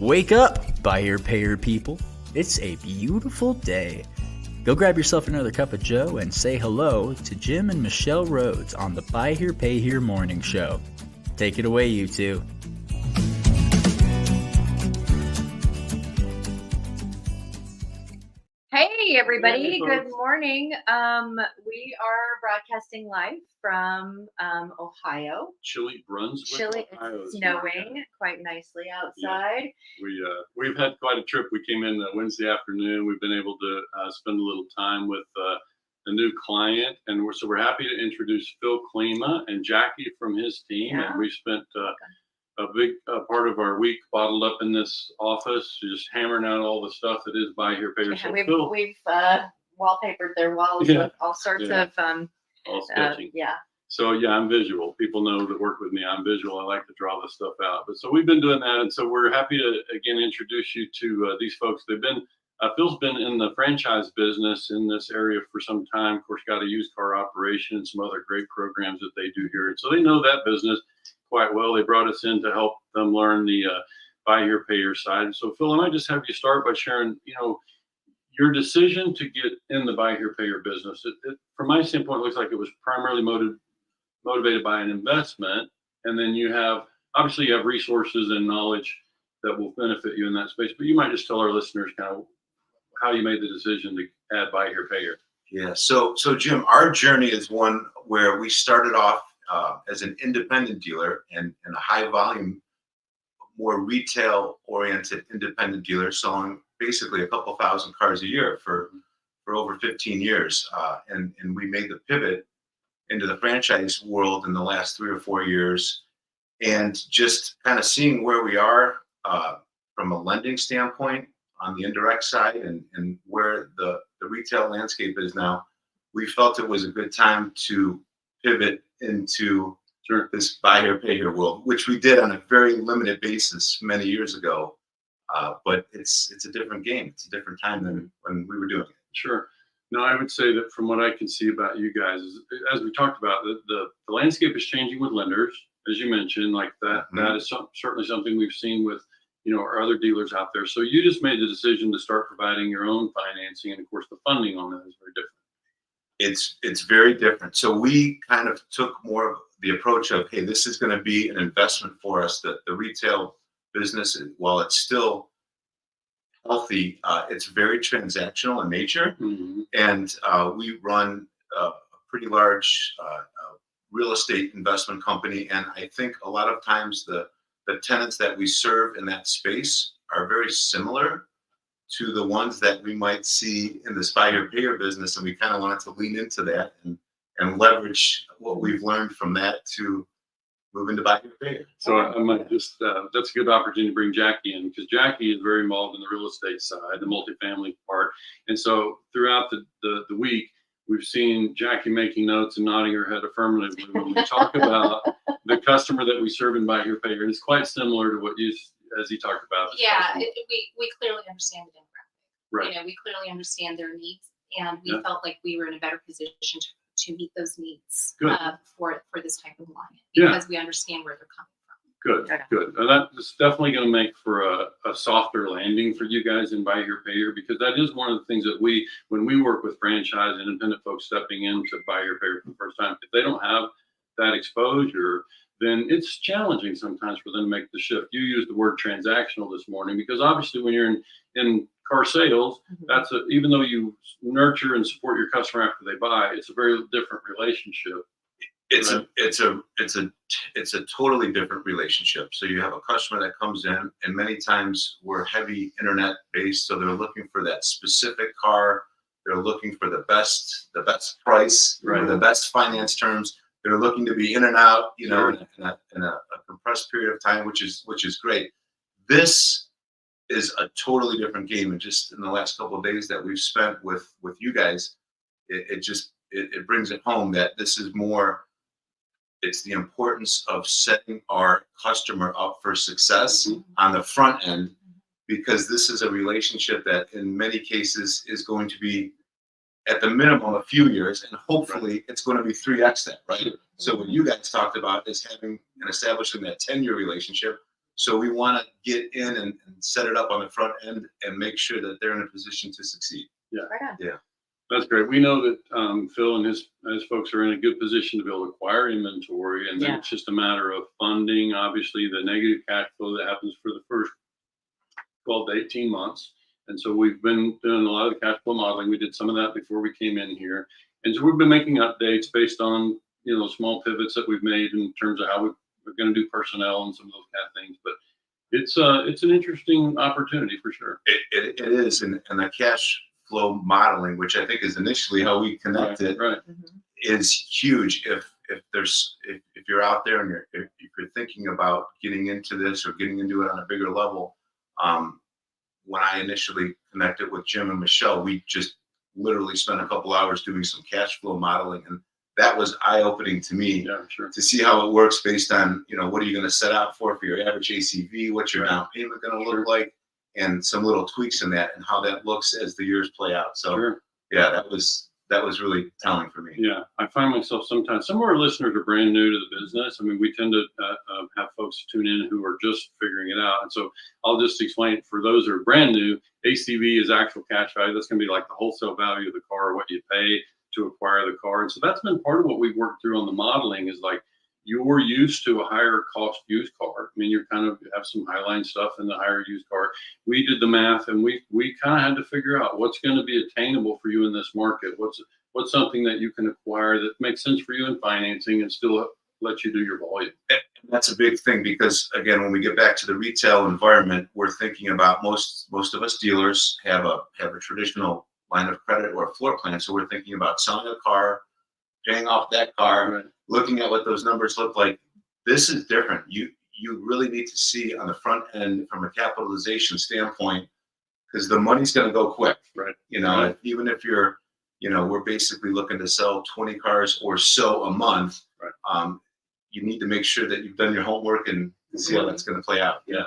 Wake up, buyer payer people. It's a beautiful day. Go grab yourself another cup of joe and say hello to Jim and Michelle Rhoads on the Buy Here Pay Here Morning Show. Take it away, you two. Hey everybody, good morning. We are broadcasting live from Ohio. Chilly Brunswick, Chilly, Ohio. it's snowing quite nicely outside. Yeah. We've had quite a trip. We came in Wednesday afternoon. We've been able to spend a little time with a new client, and we're happy to introduce Phil Klima and Jackie from his team. Yeah. And we spent a big part of our week bottled up in this office, just hammering out all the stuff that is Buy Here Pay Here. So we've wallpapered their walls with all sorts of all sketching. So I'm visual. People know that work with me. I'm visual. I like to draw this stuff out. But so we've been doing that, and so we're happy to again introduce you to these folks. They've been Phil's been in the franchise business in this area for some time. Of course, got a used car operation and some other great programs that they do here, and so they know that business quite well. They brought us in to help them learn the Buy Here Pay Here side. So Phil, I might just have you start by sharing, your decision to get in the Buy Here Pay Here business. It, from my standpoint, it looks like it was primarily motivated by an investment, and then you have resources and knowledge that will benefit you in that space. But you might just tell our listeners kind of how you made the decision to add Buy Here Pay Here. Yeah. So Jim, our journey is one where we started off as an independent dealer and a high volume, more retail oriented independent dealer, selling basically a couple thousand cars a year for over 15 years. And we made the pivot into the franchise world in the last 3 or 4 years, and just kind of seeing where we are from a lending standpoint on the indirect side and where the retail landscape is now. We felt it was a good time to pivot into this Buy Here Pay Here world, which we did on a very limited basis many years ago. But it's a different game. It's a different time than when we were doing it. Sure. No, I would say that from what I can see about you guys, as we talked about, the landscape is changing with lenders, as you mentioned, like that. Mm-hmm. That is certainly something we've seen with our other dealers out there. So you just made the decision to start providing your own financing, and of course the funding on that is very different. It's very different. So we kind of took more of the approach of, hey, this is going to be an investment for us. The retail business, while it's still healthy, it's very transactional in nature. Mm-hmm. And we run a pretty large real estate investment company. And I think a lot of times the tenants that we serve in that space are very similar to the ones that we might see in this Buy Here Pay Here business, and we kind of wanted to lean into that and leverage what we've learned from that to move into Buy Here Pay Here. So I might just that's a good opportunity to bring Jackie in, because Jackie is very involved in the real estate side, the multifamily part, and so throughout the week we've seen Jackie making notes and nodding her head affirmatively when we talk about the customer that we serve in Buy Here Pay Here, and it's quite similar to what as he talked about. Yeah, we clearly understand the demographic. Right. We clearly understand their needs, and we felt like we were in a better position to meet those needs for this type of client, because we understand where they're coming from. Good. And that's definitely going to make for a softer landing for you guys in Buy Here Pay Here, because that is one of the things that when we work with franchise independent folks stepping into Buy Here Pay Here for the first time, if they don't have that exposure, then it's challenging sometimes for them to make the shift. You used the word transactional this morning, because obviously when you're in car sales, that's even though you nurture and support your customer after they buy, it's a very different relationship. It's a totally different relationship. So you have a customer that comes in, and many times we're heavy internet based, so they're looking for that specific car. They're looking for the best price, or the best finance terms. They're looking to be in and out, in a compressed period of time, which is great. This is a totally different game, and just in the last couple of days that we've spent with you guys, it brings it home that this is more. It's the importance of setting our customer up for success on the front end, because this is a relationship that in many cases is going to be at the minimum a few years, and hopefully it's going to be 3x that, right? So what you guys talked about is having and establishing that 10-year relationship. So we want to get in and set it up on the front end and make sure that they're in a position to succeed. Yeah. Right on. Yeah. That's great. We know that Phil and his folks are in a good position to be able to acquire inventory, and then it's just a matter of funding, obviously, the negative cash flow that happens for the first 12 to 18 months. And so we've been doing a lot of the cash flow modeling. We did some of that before we came in here. And so we've been making updates based on, small pivots that we've made in terms of how we're going to do personnel and some of those kind of things. But it's an interesting opportunity for sure. It is. And the cash flow modeling, which I think is initially how we connected, Right. is huge. If you're out there and if you're thinking about getting into this or getting into it on a bigger level, when I initially connected with Jim and Michelle, we just literally spent a couple hours doing some cash flow modeling, and that was eye-opening to me. Yeah, sure. To see how it works based on, what are you going to set out for your average ACV, what's your down payment going to look like, and some little tweaks in that and how that looks as the years play out. So yeah, that was really telling for me. Yeah, I find myself sometimes, some of our listeners are brand new to the business. I mean, we tend to have folks tune in who are just figuring it out. And so I'll just explain it for those who are brand new. ACV is actual cash value. That's going to be like the wholesale value of the car, what you pay to acquire the car. And so that's been part of what we've worked through on the modeling is like, you're used to a higher cost used car. I mean, you kind of have some highline stuff in the higher used car. We did the math and we kind of had to figure out what's going to be attainable for you in this market. What's something that you can acquire that makes sense for you in financing and still let you do your volume. And that's a big thing because again, when we get back to the retail environment, we're thinking about most of us dealers have a traditional line of credit or a floor plan. So we're thinking about selling a car, paying off that car, looking at what those numbers look like. This is different. You really need to see on the front end from a capitalization standpoint, because the money's going to go quick. Right. Even if you're, we're basically looking to sell 20 cars or so a month. Right. You need to make sure that you've done your homework and see how that's going to play out. Yeah.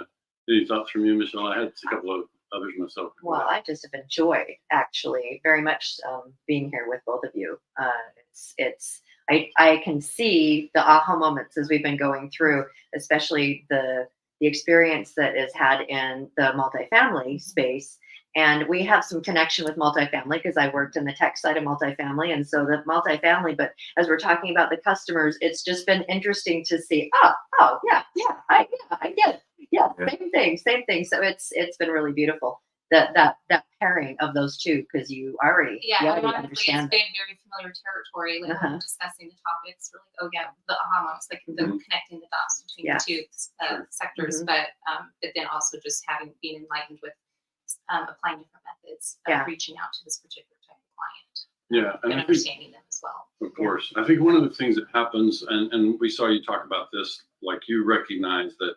Any thoughts from you, Michelle? I had a couple of others myself. Well, I just have enjoyed actually very much being here with both of you. I can see the aha moments as we've been going through, especially the experience that is had in the multifamily space. And we have some connection with multifamily because I worked in the tech side of multifamily. And so the multifamily, but as we're talking about the customers, it's just been interesting to see, I get it. Yeah, same thing. So it's been really beautiful. That pairing of those two, because you already understand. It's been very familiar territory, like when discussing the topics. We're like, the aha moments, like the connecting the dots between the two sectors, but then also just being enlightened with applying different methods of reaching out to this particular type of client. Yeah, and understanding them as well. Of course, I think one of the things that happens, and we saw you talk about this, like you recognize that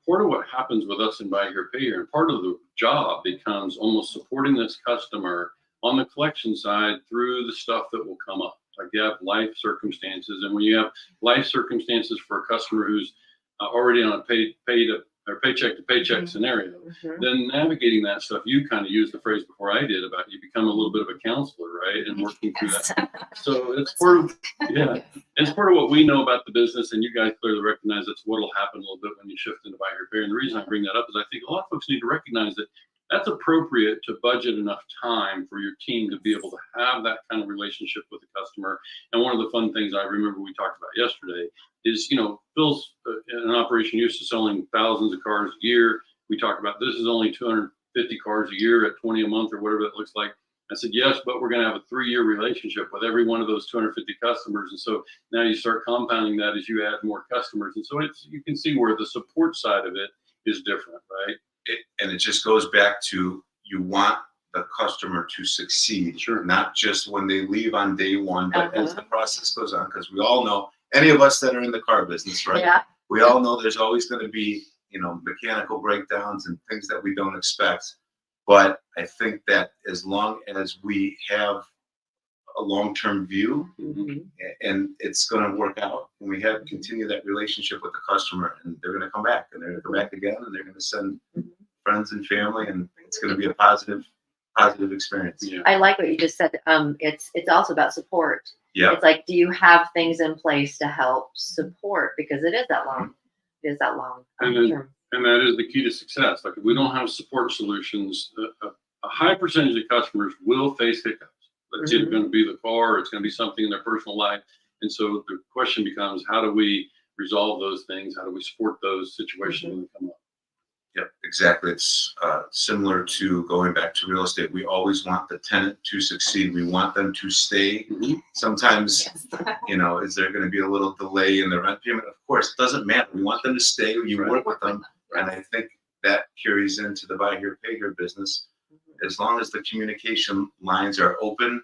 part of what happens with us in Buy Here, Pay Here, and part of the job becomes almost supporting this customer on the collection side through the stuff that will come up. Like you have life circumstances, and when you have life circumstances for a customer who's already on a paycheck to paycheck scenario, then navigating that stuff, you kind of used the phrase before I did about you become a little bit of a counselor, right? And working through that. So it's part of, it's part of what we know about the business, and you guys clearly recognize that's what'll happen a little bit when you shift into Buy Here, Pay Here. And the reason I bring that up is I think a lot of folks need to recognize that that's appropriate to budget enough time for your team to be able to have that kind of relationship with the customer. And one of the fun things I remember we talked about yesterday is, Phil's an operation used to selling thousands of cars a year. We talked about this is only 250 cars a year at 20 a month or whatever that looks like. I said, yes, but we're going to have a 3-year relationship with every one of those 250 customers. And so now you start compounding that as you add more customers. And so you can see where the support side of it is different, right? And it just goes back to you want the customer to succeed, not just when they leave on day one, but as the process goes on, because we all know, any of us that are in the car business, right? Yeah. We all know there's always going to be, mechanical breakdowns and things that we don't expect. But I think that as long as we have a long-term view and it's going to work out, and we continue that relationship with the customer, and they're going to come back, and they're going to come back again, and they're going to send friends and family, and it's going to be a positive experience. Yeah. I like what you just said. It's also about support. Yeah. It's like, do you have things in place to help support? Because it is that long. It is that long term. And that is the key to success. Like if we don't have support solutions, a high percentage of customers will face hiccups. It's either going to be the car or it's going to be something in their personal life. And so the question becomes, how do we resolve those things? How do we support those situations when they come up? Yep, exactly. It's similar to going back to real estate. We always want the tenant to succeed. We want them to stay. Sometimes, you know, is there going to be a little delay in the rent payment? Of course, it doesn't matter. We want them to stay. You work with them. And I think that carries into the buy here, pay here business. As long as the communication lines are open,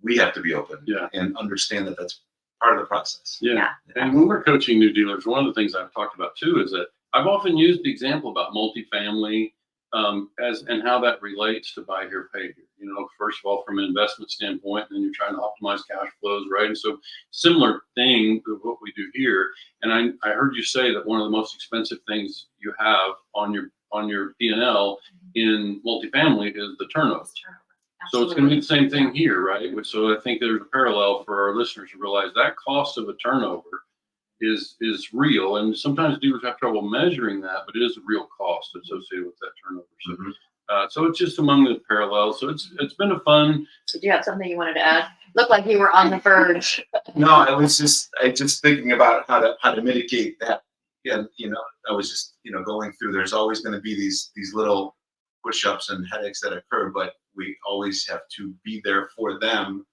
we have to be open and understand that that's part of the process. Yeah. And when we're coaching new dealers, one of the things I've talked about too is that I've often used the example about multifamily and how that relates to buy here, pay here. You know, first of all, from an investment standpoint, and then you're trying to optimize cash flows, right? And so similar thing to what we do here. And I heard you say that one of the most expensive things you have on your P&L in multifamily is the turnover. So it's going to be the same thing here, right? So I think there's a parallel for our listeners to realize that cost of a turnover is real, and sometimes dealers have trouble measuring that, but it is a real cost associated with that turnover. So, so it's just among the parallels. So it's been a fun. Did you have something you wanted to add? Looked like you were on the verge. No, I was just thinking about how to mitigate that. Yeah, you know, I was just going through. There's always going to be these little push-ups and headaches that occur, but we always have to be there for them,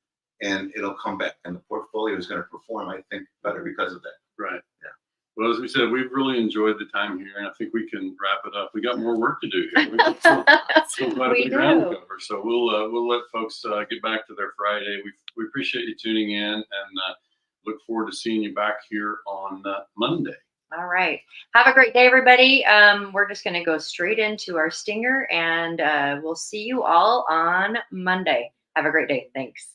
and it'll come back, and the portfolio is going to perform, I think, better because of that. Right. Yeah. Well, as we said, we've really enjoyed the time here, and I think we can wrap it up. We got more work to do here. We've still quite a bit of ground to cover, so we'll let folks get back to their Friday. We appreciate you tuning in, and look forward to seeing you back here on Monday. All right. Have a great day, everybody. We're just going to go straight into our stinger, and we'll see you all on Monday. Have a great day. Thanks.